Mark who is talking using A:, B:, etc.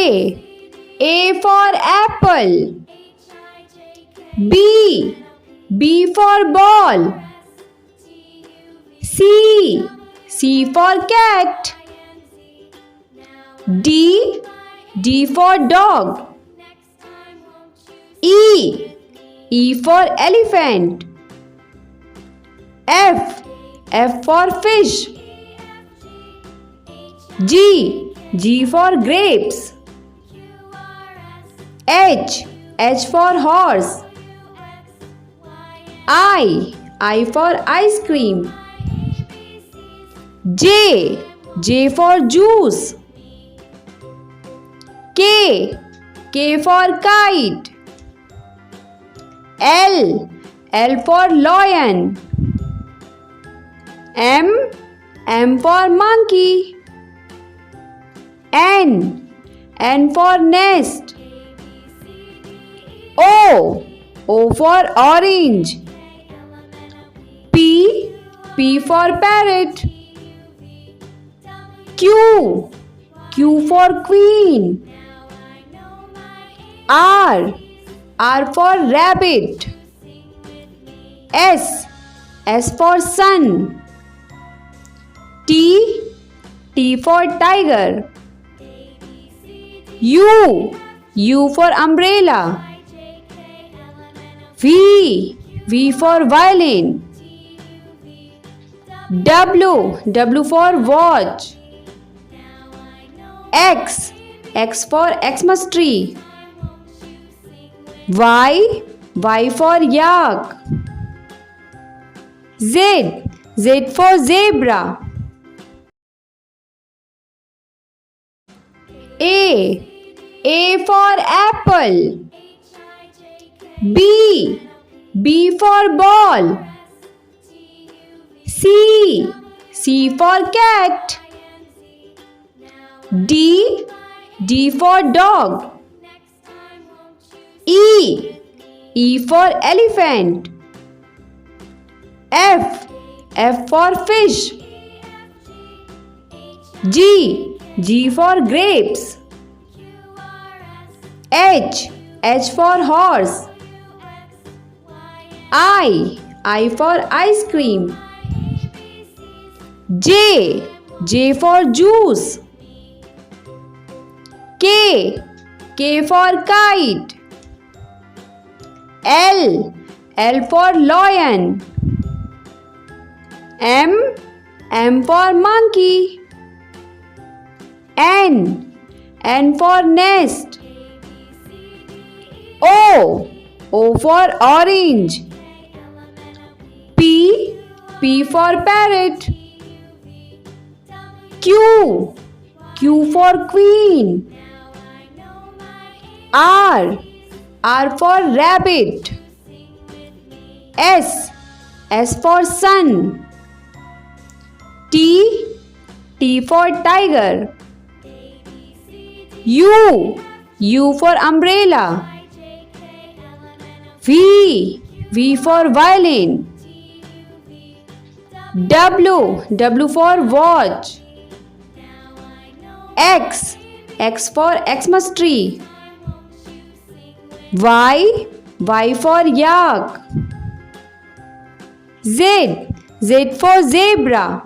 A: A for apple. B for ball. C for cat. D for dog. E for elephant. F for fish. G for grapes. H for horse. I for ice cream. J for juice. K for kite. L for lion. M for monkey. N for nest. O for orange. P for parrot. Q for queen. R for rabbit. S for sun. T for tiger. U for umbrella. V for violin. W for watch. X for Xmas tree. Y for yak. Z for zebra. A for apple. B for ball. C for cat. D for dog. E for elephant. F for fish. G for grapes. H for horse. I for ice cream. J for juice. K for kite. L for lion. M for monkey. N for nest. O for orange. P for parrot. Q for queen. R for rabbit. S for sun. T for tiger. U for umbrella. V for violin. W for watch. X for Xmas tree. Y for yak. Z for zebra.